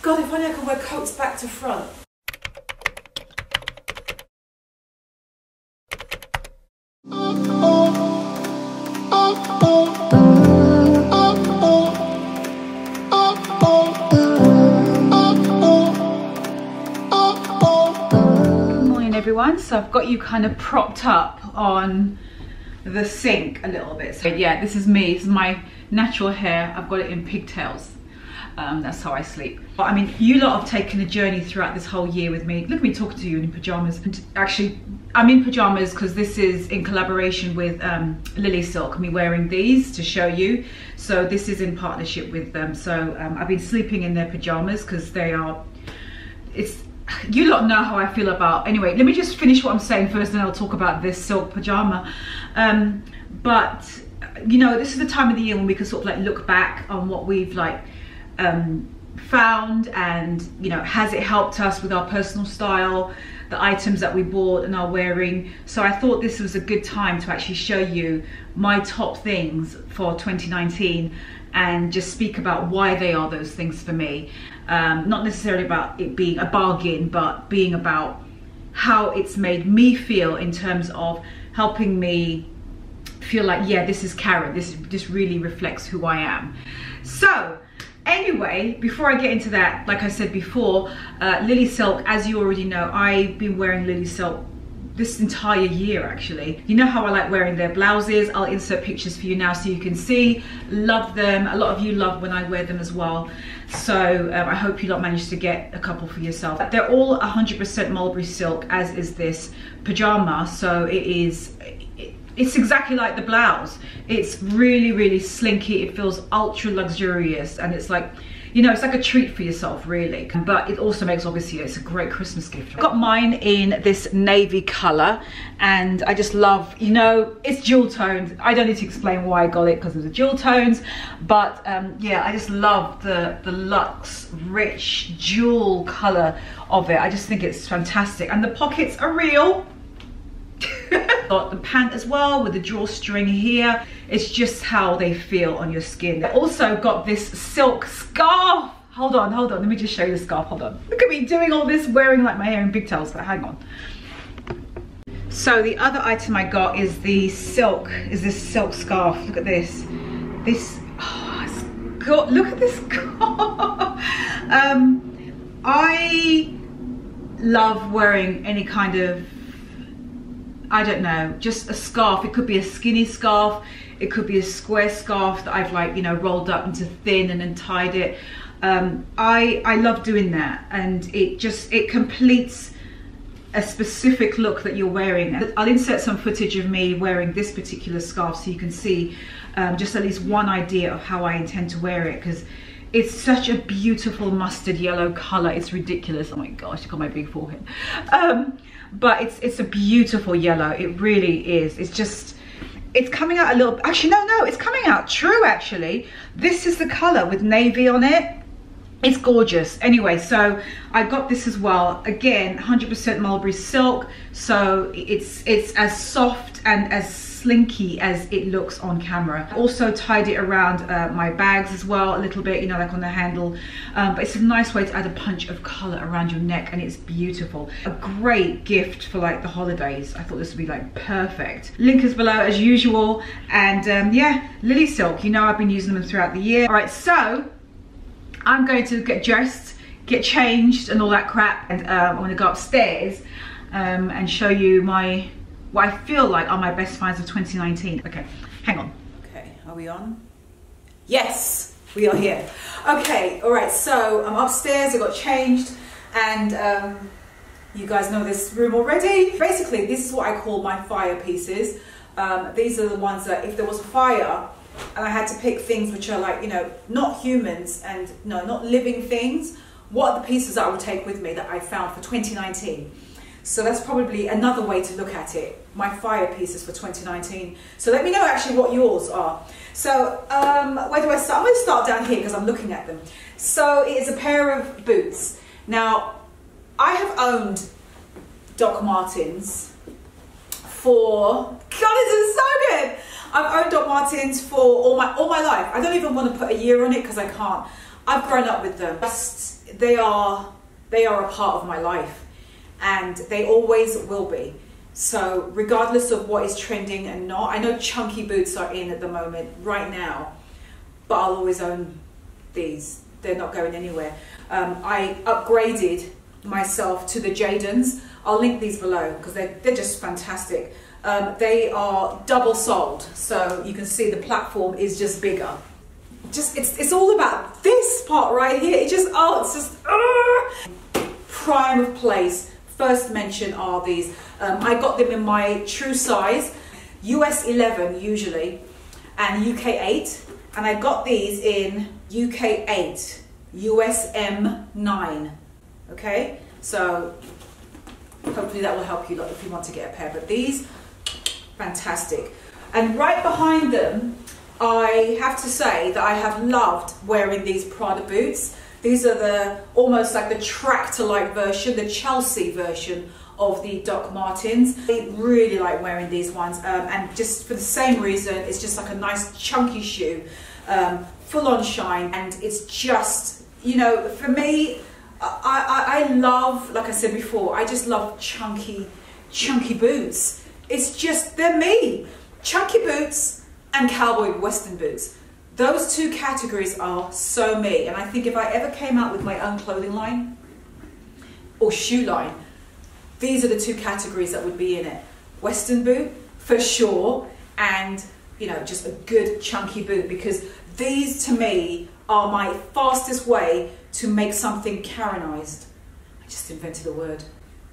God, if only I could wear coats back to front. Everyone, so I've got you kind of propped up on the sink a little bit. So yeah, this is me, this is my natural hair. I've got it in pigtails. That's how I sleep. But I mean, you lot have taken a journey throughout this whole year with me. Look at me talking to you in pajamas. And actually, I'm in pajamas because this is in collaboration with Lily Silk, and we're wearing these to show you. So this is in partnership with them. So I've been sleeping in their pajamas because they are, you lot know how I feel about, anyway, let me just finish what I'm saying first, and I'll talk about this silk pajama. But you know, this is the time of the year when we can sort of like look back on what we've like found, and you know, has it helped us with our personal style, the items that we bought and are wearing. So I thought this was a good time to actually show you my top things for 2019 and just speak about why they are those things for me. Not necessarily about it being a bargain, but being about how it's made me feel in terms of helping me feel like, yeah, this is Karen, this really reflects who I am. So anyway, before I get into that, like I said before, Lily Silk, as you already know, I've been wearing Lily Silk this entire year actually. You know how I like wearing their blouses. I'll insert pictures for you now so you can see. Love them. A lot of you love when I wear them as well. So I hope you lot managed to get a couple for yourself. They're all 100% mulberry silk, as is this pajama. So it's exactly like the blouse. It's really, really slinky. It feels ultra luxurious, and it's like, you know, it's like a treat for yourself really. But it also makes, obviously, it's a great Christmas gift. I got mine in this navy color, and I just love, you know, it's jewel toned. I don't need to explain why I got it because of the jewel tones, but yeah, I just love the luxe rich jewel color of it. I just think it's fantastic, and the pockets are real. Got the pant as well with the drawstring here. It's just how they feel on your skin. I also got this silk scarf. Hold on, let me just show you the scarf. Hold on, look at me doing all this, wearing like my hair in pigtails, but hang on. So the other item I got is this silk scarf. Look at this. Look at this scarf. I love wearing any kind of, I don't know, just a scarf. It could be a skinny scarf, it could be a square scarf that I've like, you know, rolled up into thin and then tied it. I love doing that, and it completes a specific look that you're wearing. I'll insert some footage of me wearing this particular scarf so you can see just at least one idea of how I intend to wear it, because it's such a beautiful mustard yellow color. It's ridiculous. Oh my gosh, look at my big forehead. But it's a beautiful yellow. It really is. It's just, it's coming out a little, actually no, it's coming out true actually. This is the color with navy on it. It's gorgeous. Anyway, so I got this as well. Again, 100% mulberry silk. So it's as soft and as slinky as it looks on camera. Also tied it around my bags as well a little bit, you know, like on the handle. But it's a nice way to add a punch of color around your neck, and it's beautiful. A great gift for like the holidays. I thought this would be like perfect. Link is below as usual. And yeah, Lily Silk, you know, I've been using them throughout the year. All right, so I'm going to get dressed, get changed and all that crap, and I'm going to go upstairs and show you what I feel like are my best finds of 2019. Okay, hang on. Okay, are we on? Yes, we are here. Okay, all right, so I'm upstairs, I got changed, and you guys know this room already. Basically, this is what I call my fire pieces. These are the ones that if there was a fire, and I had to pick things which are like, you know, not humans and no, not living things, what are the pieces that I would take with me that I found for 2019? So that's probably another way to look at it, my fire pieces for 2019. So let me know actually what yours are. So where do I start? I'm going to start down here because I'm looking at them. So it is a pair of boots. Now, I have owned Doc Martens for, God, this is so good. I've owned Doc Martens for all my life. I don't even want to put a year on it because I can't. I've grown up with them. They are a part of my life, and they always will be. So regardless of what is trending and not, I know chunky boots are in at the moment right now, but I'll always own these. They're not going anywhere. I upgraded myself to the Jadons. I'll link these below because they're just fantastic. They are double soled, so you can see the platform is just bigger. It's all about this part right here. It's just prime of place. First mention are these. I got them in my true size, US 11 usually, and UK 8, and I got these in UK 8, US M 9. Okay, so hopefully that will help you if you want to get a pair. But these, fantastic. And right behind them, I have to say that I have loved wearing these Prada boots. These are almost like the tractor-like version, the Chelsea version of the Doc Martens. I really like wearing these ones, and just for the same reason, it's just like a nice chunky shoe, full on shine, and it's just, you know, for me, I love, like I said before, I just love chunky boots. It's just, they're me. Chunky boots and cowboy western boots. Those two categories are so me. And I think if I ever came out with my own clothing line or shoe line, these are the two categories that would be in it. Western boot, for sure, and, you know, just a good chunky boot, because these to me are my fastest way to make something Karenized. I just invented a word.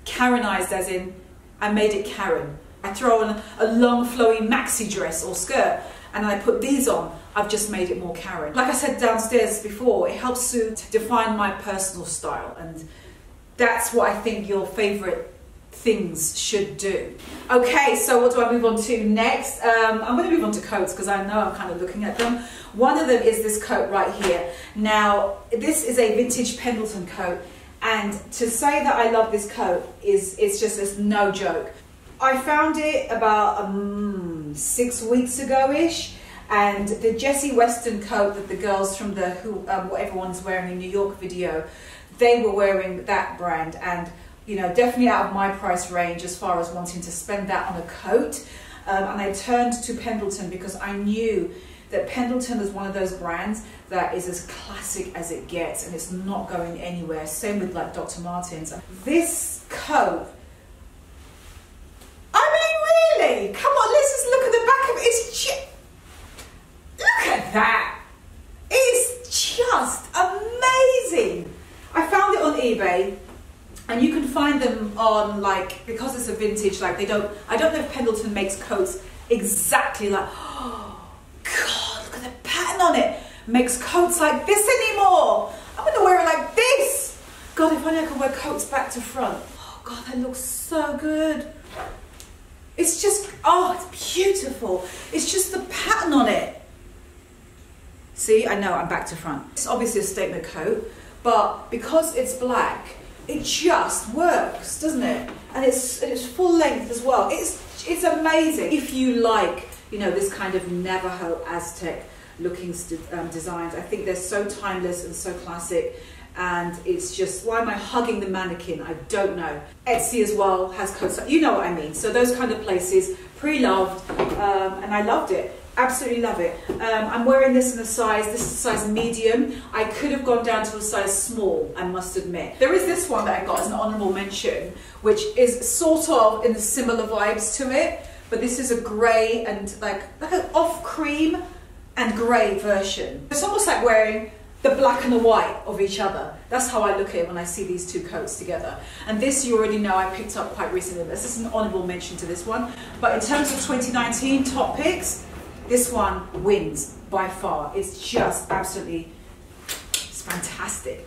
Karenized, as in I made it Karen. I throw on a long flowy maxi dress or skirt and I put these on. I've just made it more Karen. Like I said downstairs before, it helps to define my personal style, and that's what I think your favorite things should do. Okay, so what do I move on to next? I'm going to move on to coats because I know I'm kind of looking at them. One of them is this coat right here. Now, this is a vintage Pendleton coat, and to say that I love this coat it's no joke. I found it about 6 weeks ago-ish, and the Jessie Weston coat that the girls from the what everyone's wearing in New York video, they were wearing that brand, and you know, definitely out of my price range as far as wanting to spend that on a coat. And I turned to Pendleton because I knew that Pendleton is one of those brands that is as classic as it gets, and it's not going anywhere. Same with like Dr. Martens. This coat, I mean, really, come on, let's just look at the back of it. It's just, look at that. It's just amazing. I found it on eBay. And you can find them on, like, because it's a vintage, like I don't know if Pendleton makes coats exactly like, oh God, look at the pattern on it. Makes coats like this anymore. I'm gonna wear it like this. God, if only I could wear coats back to front. Oh God, that looks so good. It's just, oh, it's beautiful. It's just the pattern on it. See, I know I'm back to front. It's obviously a statement coat, but because it's black, it just works, doesn't it? And it's full length as well. It's amazing. If you like, you know, this kind of Navajo Aztec looking designs, I think they're so timeless and so classic. And it's just, why am I hugging the mannequin? I don't know. Etsy as well has coats, you know what I mean. So those kind of places, pre-loved, and I loved it. Absolutely love it. I'm wearing this in a size, this is a size medium. I could have gone down to a size small, I must admit. There is this one that I got as an honourable mention, which is sort of in the similar vibes to it, but this is a grey and like an off cream and grey version. It's almost like wearing the black and the white of each other. That's how I look at it when I see these two coats together. And this, you already know, I picked up quite recently. This is an honourable mention to this one. But in terms of 2019 top picks, this one wins by far. It's just absolutely, it's fantastic.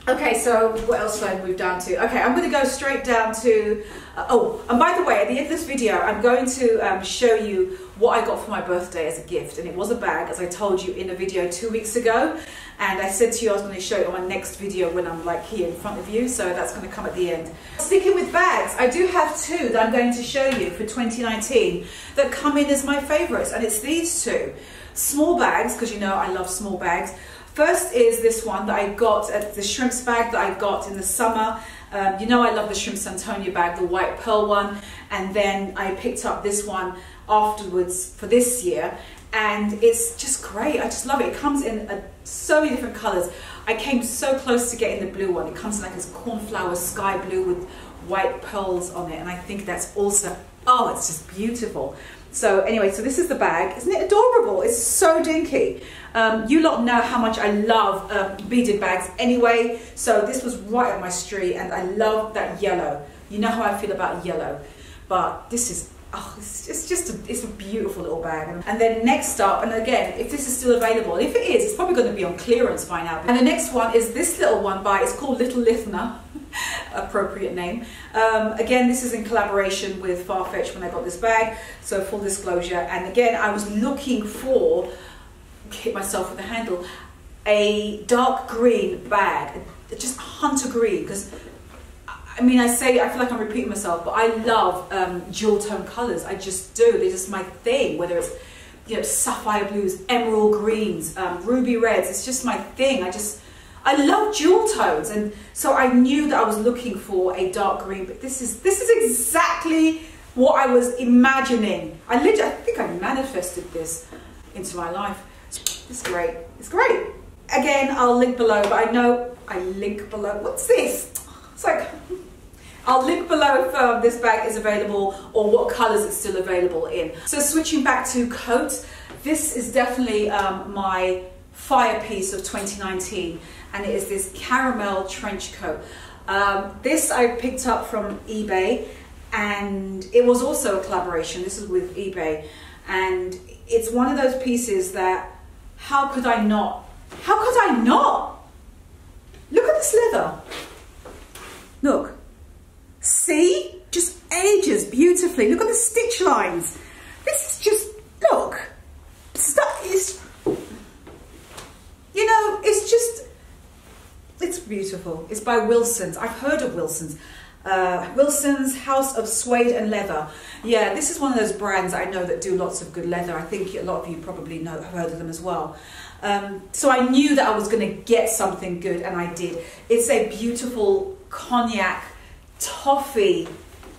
Okay, so what else did I move down to? Okay, I'm going to go straight down to, oh, and by the way, at the end of this video, I'm going to show you what I got for my birthday as a gift. And it was a bag, as I told you in a video 2 weeks ago. And I said to you I was going to show it on my next video when I'm like here in front of you, so that's going to come at the end. Sticking with bags, I do have two that I'm going to show you for 2019 that come in as my favourites, and it's these two. Small bags, because you know I love small bags. First is this one that I got at the shrimps bag that I got in the summer. You know I love the Shrimps Antonia bag, the white pearl one, and then I picked up this one afterwards for this year, and it's just great. I just love it. It comes in so many different colors. I came so close to getting the blue one. It comes in like this cornflower sky blue with white pearls on it, and I think that's also, oh, it's just beautiful. So anyway, so this is the bag. Isn't it adorable? It's so dinky. You lot know how much I love beaded bags anyway, so this was right up my street, and I love that yellow. You know how I feel about yellow, but this is, oh, it's a beautiful little bag. And then next up, and again, if this is still available, if it is, it's probably going to be on clearance by now. And the next one is this little one it's called Little Lithner. Appropriate name. Again, this is in collaboration with Farfetch when I got this bag, so full disclosure. And again, I was looking for, hit myself with the handle, a dark green bag, just hunter green, because I mean, I feel like I'm repeating myself, but I love jewel tone colors. I just do. They're just my thing, whether it's, you know, sapphire blues, emerald greens, ruby reds. It's just my thing. I love jewel tones, and so I knew that I was looking for a dark green, but this is exactly what I was imagining. I think I manifested this into my life. It's great. It's great. Again, I'll link below, but I know I link below. What's this? It's like, I'll link below if this bag is available or what colors it's still available in. So switching back to coats, this is definitely my fire piece of 2019, and it is this caramel trench coat. This I picked up from eBay, and it was also a collaboration. This is with eBay, and it's one of those pieces that, how could I not? How could I not? Look at this leather. Look. See? Just ages beautifully. Look at the stitch lines. This is just, look. Stuff is, you know, it's just, it's beautiful. It's by Wilson's. I've heard of Wilson's. Wilson's House of Suede and Leather. Yeah, this is one of those brands I know that do lots of good leather. I think a lot of you probably have heard of them as well. So I knew that I was going to get something good, and I did. It's a beautiful cognac, toffee,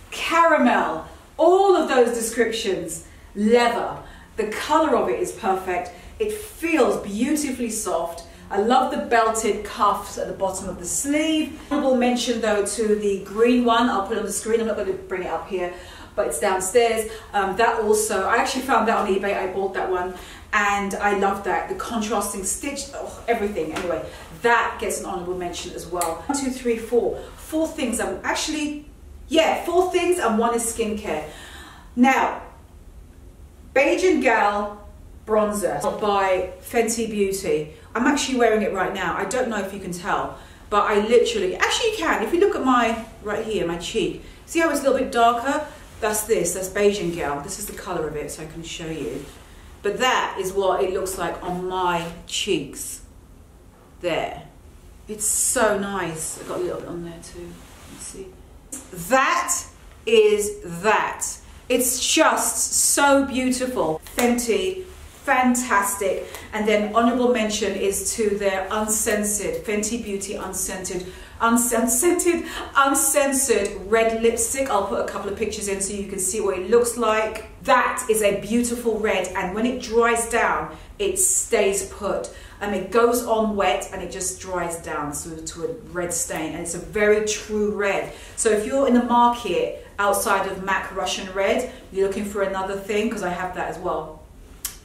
caramel, all of those descriptions, leather. The color of it is perfect. It feels beautifully soft. I love the belted cuffs at the bottom of the sleeve. Honorable mention though to the green one. I'll put it on the screen. I'm not going to bring it up here, but it's downstairs. That also, I actually found that on eBay. I bought that one, and I love that. The contrasting stitch, oh, everything. Anyway, that gets an honorable mention as well. 1, 2, 3, 4. 4 things. Yeah, 4 things, and 1 is skincare. Now, Beige and Gal bronzer by Fenty Beauty. I'm actually wearing it right now. I don't know if you can tell, but I literally, actually you can. If you look at my, right here, my cheek, see how it's a little bit darker? That's Beige and Gal. This is the color of it, so I can show you. But that is what it looks like on my cheeks. There. It's so nice. I've got a little bit on there too. Let's see. That is that. It's just so beautiful. Fenty, fantastic. And then honorable mention is to their uncensored, Fenty Beauty uncensored red lipstick. I'll put a couple of pictures in so you can see what it looks like. That is a beautiful red, and when it dries down, it stays put. It goes on wet and it just dries down to a red stain, and it's a very true red. So if you're in the market outside of MAC Russian red, you're looking for another thing, because I have that as well,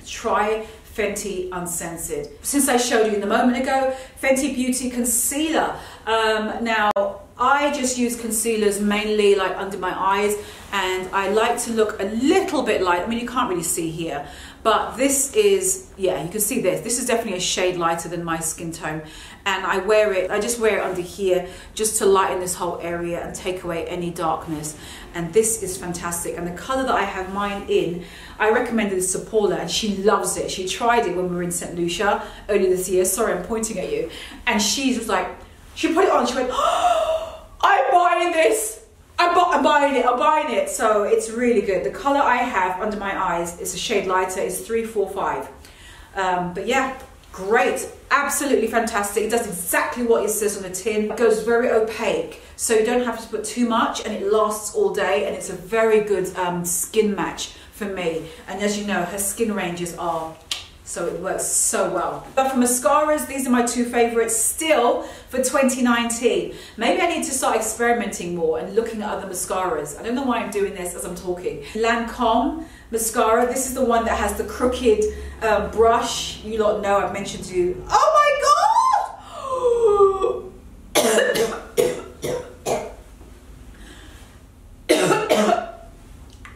try Fenty Uncensored. Since I showed you in a moment ago, Fenty Beauty Concealer. Now, I just use concealers mainly like under my eyes, and I like to look a little bit light. I mean, you can't really see here, but this is, yeah, you can see this. This is definitely a shade lighter than my skin tone, and I wear it, I just wear it under here just to lighten this whole area and take away any darkness. And this is fantastic. And the color that I have mine in, I recommended this to Paula, and she loves it. She tried it when we were in St. Lucia earlier this year. Sorry, I'm pointing at you. And she was like, she put it on, she went, oh, I'm buying this. I'm buying it. So it's really good. The color I have under my eyes is a shade lighter. It's 345. But yeah, great, absolutely fantastic. It does exactly what it says on the tin. It goes very opaque, so you don't have to put too much, and it lasts all day, and it's a very good skin match for me. And as you know, her skin ranges are, so it works so well. But for mascaras, these are my two favorites still for 2019. Maybe I need to start experimenting more and looking at other mascaras. I don't know why I'm doing this as I'm talking. Lancome mascara. This is the one that has the crooked brush. You lot know I've mentioned to you. Oh my God!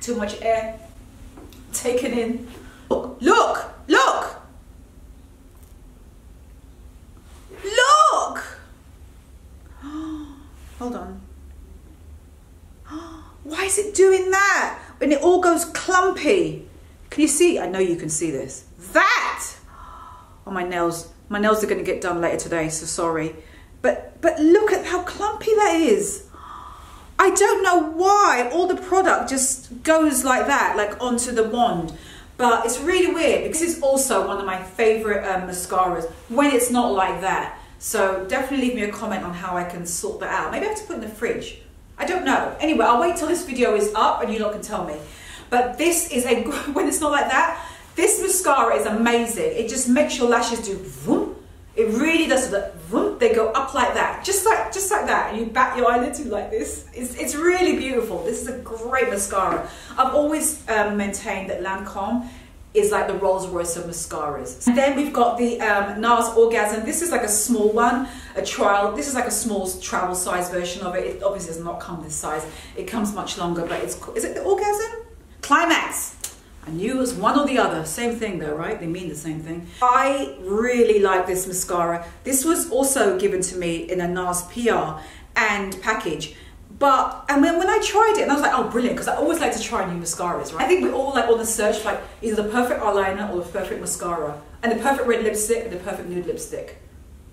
Too much air taken in. Look! Look! Look! Hold on. Why is it doing that? When it all goes clumpy. Can you see? I know you can see this. That! Oh, my nails. My nails are going to get done later today, so sorry. But look at how clumpy that is. I don't know why all the product just goes like that, like onto the wand. But it's really weird because it's also one of my favorite mascaras when it's not like that. So definitely leave me a comment on how I can sort that out. Maybe I have to put it in the fridge. I don't know. Anyway, I'll wait till this video is up and you lot can tell me. But this is a, when it's not like that, this mascara is amazing. It just makes your lashes do vroom. It really does the vroom. They go up like that, just like that. And you bat your eyelids like this. It's really beautiful. This is a great mascara. I've always maintained that Lancome is like the Rolls Royce of mascaras. And then we've got the NARS Orgasm. This is like a small one, a trial. This is like a small travel size version of it. It obviously does not come this size. It comes much longer, but is it the Orgasm? Climax. I knew it was one or the other. Same thing though, right? They mean the same thing. I really like this mascara. This was also given to me in a NARS PR and package. And when I tried it, and I was like, oh, brilliant, because I always like to try new mascaras, right? I think we're all like on the search for like either the perfect eyeliner or the perfect mascara, and the perfect red lipstick and the perfect nude lipstick,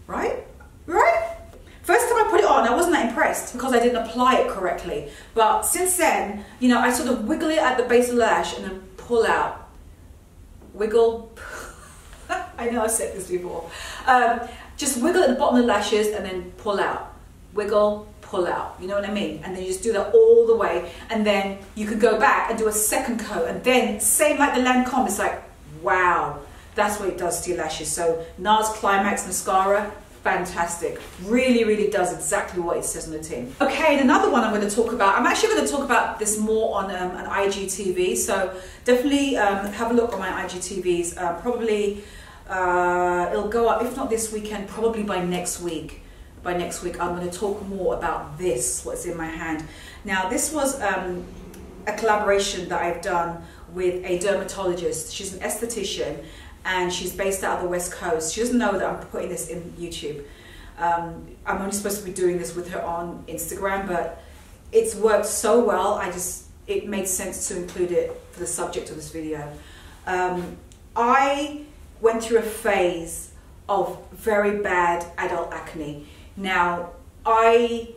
right? Right? First time I put it on, I wasn't that impressed because I didn't apply it correctly. But since then, you know, I sort of wiggle it at the base of the lash and then pull out. Wiggle. I know I've said this before. Just wiggle at the bottom of the lashes and then pull out. Wiggle, pull out. You know what I mean? And then you just do that all the way. And then you could go back and do a second coat. And then, same like the Lancome, it's like, wow. That's what it does to your lashes. So NARS Climax Mascara, fantastic. Really, really does exactly what it says on the tin. Okay, and another one I'm going to talk about. I'm actually going to talk about this more on an IGTV. So definitely have a look on my IGTVs. Probably it'll go up, if not this weekend, probably by next week. By next week, I'm going to talk more about this, what's in my hand. Now, this was a collaboration that I've done with a dermatologist. She's an esthetician, and she's based out of the West Coast. She doesn't know that I'm putting this in YouTube. I'm only supposed to be doing this with her on Instagram, but it's worked so well, it made sense to include it for the subject of this video. I went through a phase of very bad adult acne. Now, I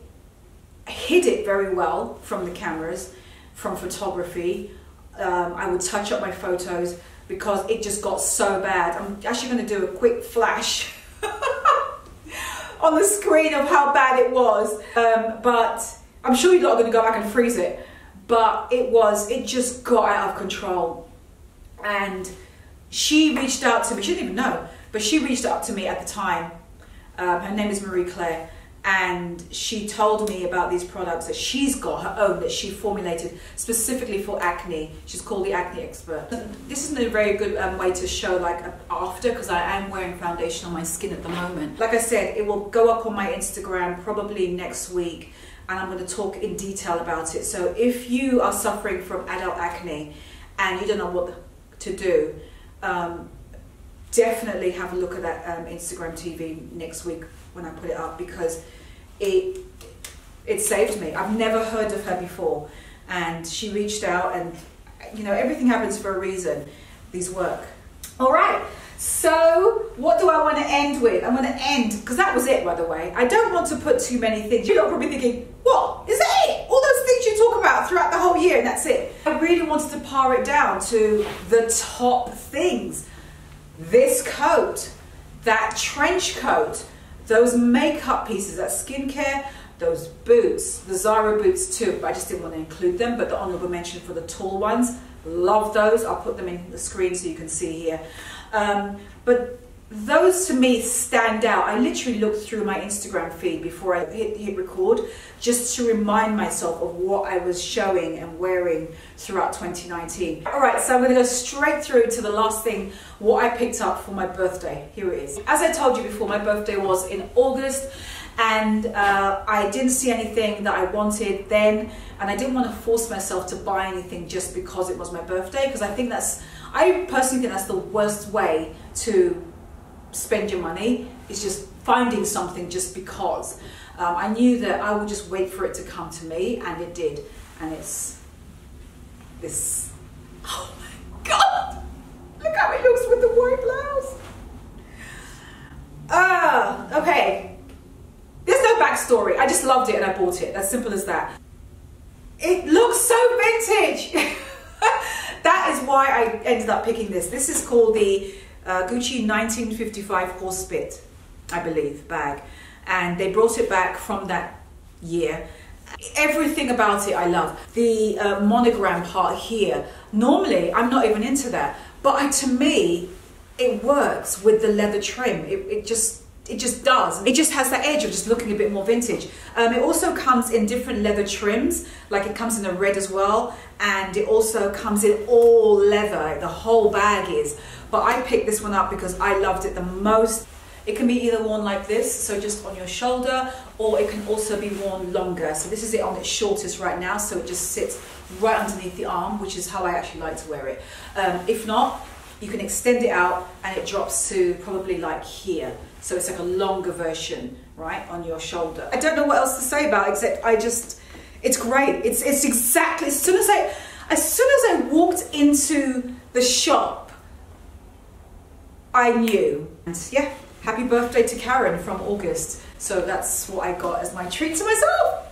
hid it very well from the cameras, from photography. I would touch up my photos because it just got so bad. I'm actually going to do a quick flash on the screen of how bad it was. But I'm sure you're not going to go back and freeze it. But it just got out of control. And she reached out to me. She didn't even know, but she reached out to me at the time. Her name is Marie Claire, and she told me about these products that she's got, her own, that she formulated specifically for acne. She's called the Acne Expert. This isn't a very good way to show like after, because I am wearing foundation on my skin at the moment. Like I said, it will go up on my Instagram probably next week, and I'm going to talk in detail about it. So if you are suffering from adult acne and you don't know what to do, definitely have a look at that Instagram TV next week when I put it up, because it saved me. I've never heard of her before, and she reached out, and you know, everything happens for a reason. These work. All right, so what do I want to end with? I'm going to end, because that was it, by the way. I don't want to put too many things. You're probably thinking, what? Is that it? All those things you talk about throughout the whole year and that's it? I really wanted to pare it down to the top things. This coat, that trench coat, those makeup pieces, that skincare, those boots, the Zara boots too, but I just didn't want to include them, but the honourable mention for the tall ones, love those. I'll put them in the screen so you can see here. But those to me stand out. I literally looked through my Instagram feed before I hit record, just to remind myself of what I was showing and wearing throughout 2019. All right, so I'm going to go straight through to the last thing, what I picked up for my birthday. Here it is. As I told you before, my birthday was in August, and I didn't see anything that I wanted then, and I didn't want to force myself to buy anything just because it was my birthday, because I personally think that's the worst way to spend your money, is just finding something just because. I knew that I would just wait for it to come to me, and it did. And it's this. Oh my God! Look how it looks with the white blouse. Okay. There's no backstory. I just loved it and I bought it. As simple as that. It looks so vintage. That is why I ended up picking this. This is called the Gucci 1955 horse bit, I believe, bag. And they brought it back from that year. Everything about it I love. The monogram part here. Normally, I'm not even into that. But to me, it works with the leather trim. It just does. It just has that edge of just looking a bit more vintage. It also comes in different leather trims, like it comes in a red as well, and it also comes in all leather, the whole bag is. But I picked this one up because I loved it the most. It can be either worn like this, so just on your shoulder, or it can also be worn longer. So this is it on its shortest right now, so it just sits right underneath the arm, which is how I actually like to wear it. If not, you can extend it out and it drops to probably like here. So it's like a longer version, right, on your shoulder. I don't know what else to say about it, except it's great. It's exactly, as soon as I walked into the shop, I knew. And yeah, happy birthday to Karen from August. So that's what I got as my treat to myself.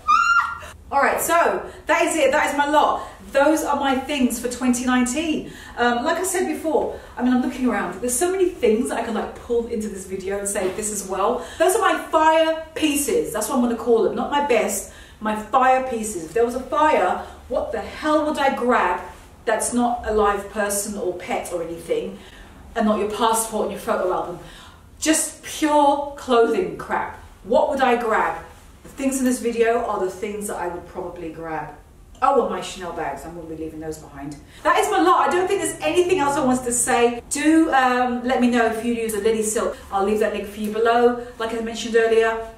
All right, so that is it. That is my lot. Those are my things for 2019. Like I said before, I mean, I'm looking around. There's so many things that I can like pull into this video and say this as well. Those are my fire pieces. That's what I'm going to call them. Not my best, my fire pieces. If there was a fire, what the hell would I grab that's not a live person or pet or anything, and not your passport and your photo album? Just pure clothing crap. What would I grab? The things in this video are the things that I would probably grab. Oh, well, my Chanel bags. I'm going to be leaving those behind. That is my lot. I don't think there's anything else I want to say. Do let me know if you use a Lily Silk. I'll leave that link for you below. Like I mentioned earlier,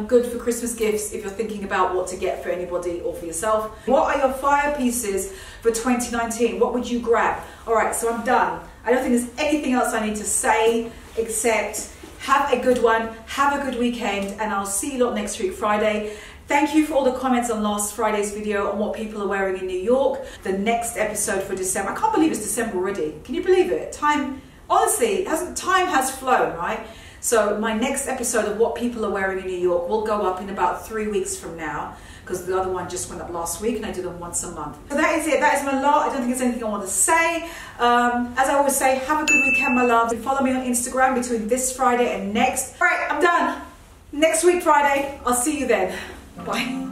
good for Christmas gifts if you're thinking about what to get for anybody or for yourself. What are your fire pieces for 2019? What would you grab? All right, so I'm done. I don't think there's anything else I need to say except have a good one, have a good weekend, and I'll see you lot next week, Friday. Thank you for all the comments on last Friday's video on what people are wearing in New York. The next episode for December. I can't believe it's December already. Can you believe it? Time, honestly, time has flown, right? So my next episode of what people are wearing in New York will go up in about 3 weeks from now, because the other one just went up last week and I do them once a month. So that is it. That is my lot. I don't think there's anything I want to say. As I always say, have a good weekend, my love. Follow me on Instagram between this Friday and next. All right, I'm done. Next week, Friday. I'll see you then. Bye.